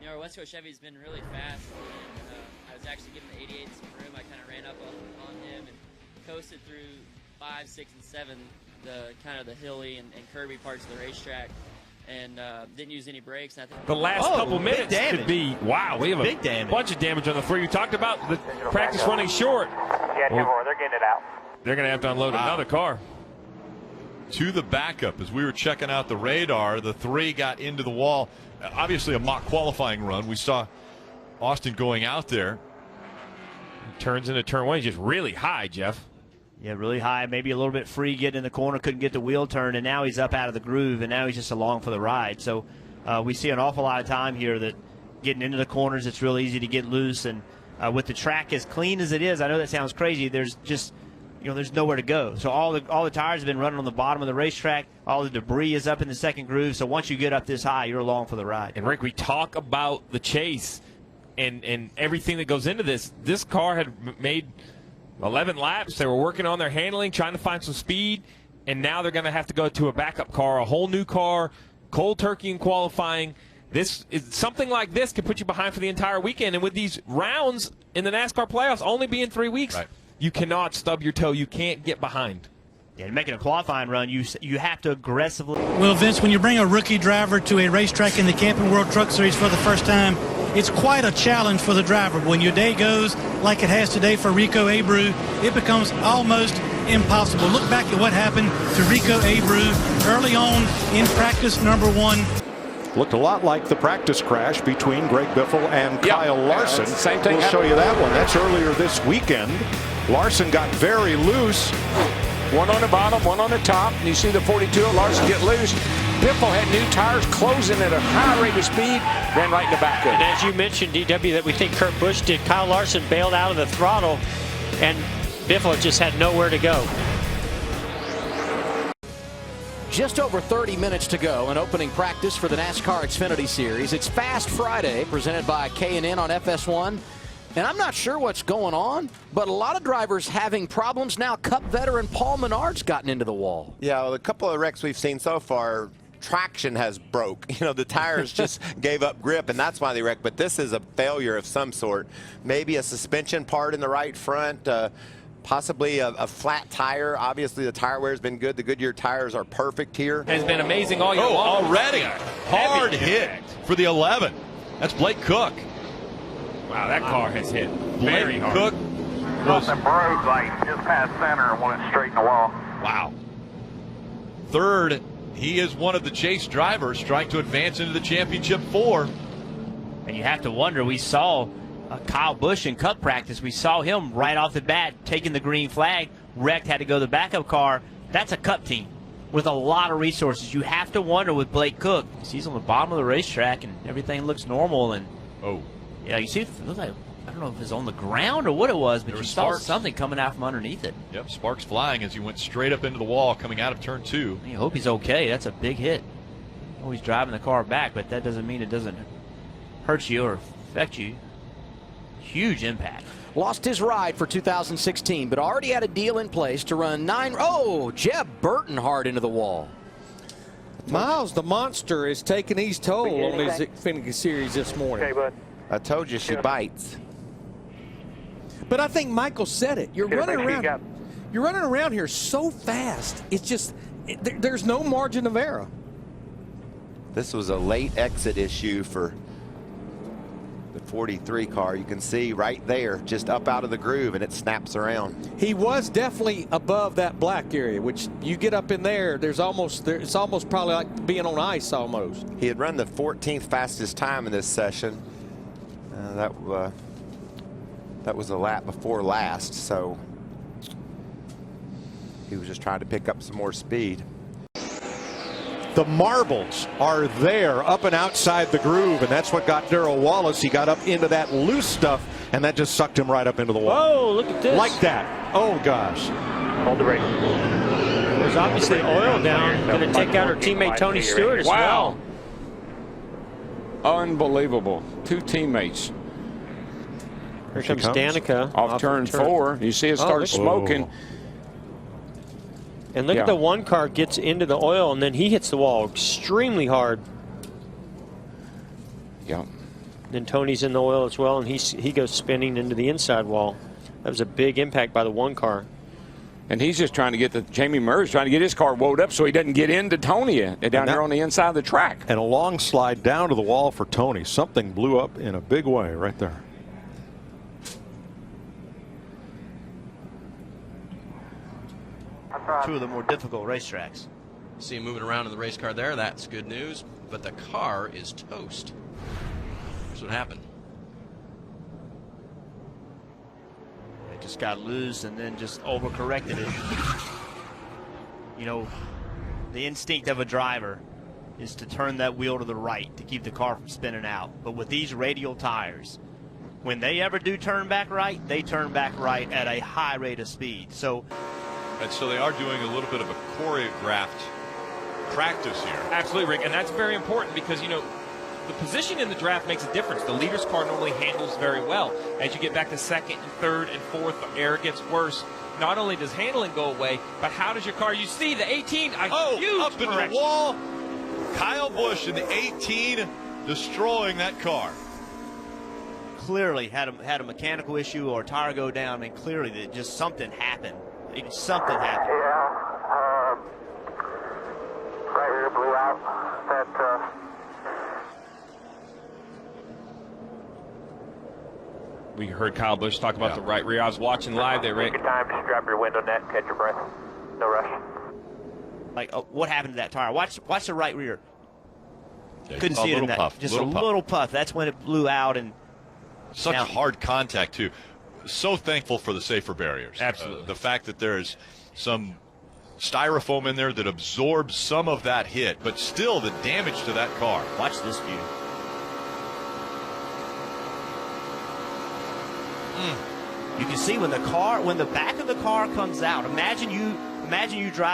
our West Coast Chevy's been really fast, and I was actually giving the 88 some room. I kind of ran up on him and coasted through 5, 6, and 7, the kind of the hilly and curvy parts of the racetrack, and didn't use any brakes. And I think the last couple minutes could be, wow, we have a bunch of damage on the floor. You talked about the practice running short. Yeah, well, they're getting it out. They're going to have to unload another car. To the backup, as we were checking out the radar, the 3 got into the wall. Obviously a mock qualifying run. We saw Austin going out there. He turns into turn 1. He's just really high, Jeff. Yeah, really high, maybe a little bit free, getting in the corner, couldn't get the wheel turned, and now he's up out of the groove, and now he's just along for the ride. So we see an awful lot of time here that getting into the corners, it's real easy to get loose, and with the track as clean as it is, I know that sounds crazy, there's just, there's nowhere to go. So all the tires have been running on the bottom of the racetrack, all the debris is up in the second groove, so once you get up this high, you're along for the ride. And Rick, we talk about the chase and everything that goes into this. This car had made 11 laps. They were working on their handling, trying to find some speed, and now they're going to have to go to a backup car, a whole new car, cold turkey in qualifying. This is something like this could put you behind for the entire weekend. And with these rounds in the NASCAR playoffs only being 3 weeks, you cannot stub your toe. You can't get behind. Yeah, making a qualifying run, you have to aggressively. Well, Vince, when you bring a rookie driver to a racetrack in the Camping World Truck Series for the first time, it's quite a challenge for the driver. When your day goes like it has today for Rico Abreu, it becomes almost impossible. Look back at what happened to Rico Abreu early on in practice number 1. Looked a lot like the practice crash between Greg Biffle and Kyle Larson. Same thing. We'll show you that one. That's earlier this weekend. Larson got very loose. One on the bottom, one on the top. And you see the 42 of Larson get loose. Biffle had new tires, closing at a high rate of speed, ran right in the back of it. And as you mentioned, DW, that we think Kurt Busch did, Kyle Larson bailed out of the throttle, and Biffle just had nowhere to go. Just over 30 minutes to go in opening practice for the NASCAR Xfinity Series. It's Fast Friday, presented by K&N on FS1. And I'm not sure what's going on, but a lot of drivers having problems now. Cup veteran Paul Menard's gotten into the wall. Yeah, well, a couple of wrecks we've seen so far, traction has broke. The tires just gave up grip, and that's why they wrecked. But this is a failure of some sort. Maybe a suspension part in the right front, possibly a flat tire. Obviously, the tire wear has been good. The Goodyear tires are perfect here. Has been amazing all year long. Already. Hard hit for the 11. That's Blake Cook. Wow, that car has hit very hard. Cook Something broke like just past center and went straight in the wall. Wow. Third, he is one of the chase drivers trying to advance into the championship 4. And you have to wonder, we saw Kyle Busch in Cup practice. We saw him right off the bat taking the green flag. Wrecked, had to go to the backup car. That's a Cup team with a lot of resources. You have to wonder with Blake Cook. He's on the bottom of the racetrack and everything looks normal. And yeah, you see, it looks like, I don't know if it was on the ground or what it was, but you saw something coming out from underneath it. Yep, sparks flying as he went straight up into the wall coming out of turn 2. I hope he's okay. That's a big hit. Oh, he's driving the car back, but that doesn't mean it doesn't hurt you or affect you. Huge impact. Lost his ride for 2016, but already had a deal in place to run 9. Oh, Jeb Burton hard into the wall. Miles, the monster, is taking his toll on his Xfinity Series this morning. Okay, bud. I told you she bites. But I think Michael said it. You're running around. You're running around here so fast. It's just there's no margin of error. This was a late exit issue for the 43 car. You can see right there, just up out of the groove, and it snaps around. He was definitely above that black area, which you get up in there, it's almost probably like being on ice almost. He had run the 14th fastest time in this session. That was a lap before last, so he was just trying to pick up some more speed. The marbles are there up and outside the groove, and that's what got Darrell Wallace. He got up into that loose stuff, and that just sucked him right up into the wall. Oh, look at this. Like that. Oh, gosh. Hold the brake. There's obviously oil down. Going to take out her teammate Tony Stewart as well. Unbelievable. 2 teammates. Here comes Danica. Off turn 4. You see it start smoking. And look at the one car gets into the oil, and then he hits the wall extremely hard. Yeah. Then Tony's in the oil as well, and he goes spinning into the inside wall. That was a big impact by the one car. And he's just trying to get Jamie Murray's trying to get his car woed up so he doesn't get into Tony down here on the inside of the track. And a long slide down to the wall for Tony. Something blew up in a big way right there. Two of the more difficult racetracks. See him moving around in the race car there. That's good news. But the car is toast. Here's what happened. It just got loose and then just overcorrected it. You know, the instinct of a driver is to turn that wheel to the right to keep the car from spinning out. But with these radial tires, when they ever do turn back right, they turn back right at a high rate of speed. And so they are doing a little bit of a choreographed practice here. Absolutely, Rick, and that's very important because, you know, the position in the draft makes a difference. The leader's car normally handles very well. As you get back to second and third and fourth, air gets worse. Not only does handling go away, but how does your car, you see the 18, huge up into the wall. Kyle Busch in the 18 destroying that car. Clearly had a mechanical issue or a tire go down, and clearly that just something happened. Something happened. Yeah, right here blew out. That, We heard Kyle Busch talk about the right rear. I was watching live there, Rick. Take your time, just grab your window net, catch your breath. No rush. Like, what happened to that tire? Watch the right rear. Yeah, Couldn't see it in that. Puff, just a little puff. That's when it blew out. And such hard contact, too. So thankful for the safer barriers. Absolutely. The fact that there's some styrofoam in there that absorbs some of that hit, but still the damage to that car. Watch this view. You can see when the back of the car comes out. Imagine you drive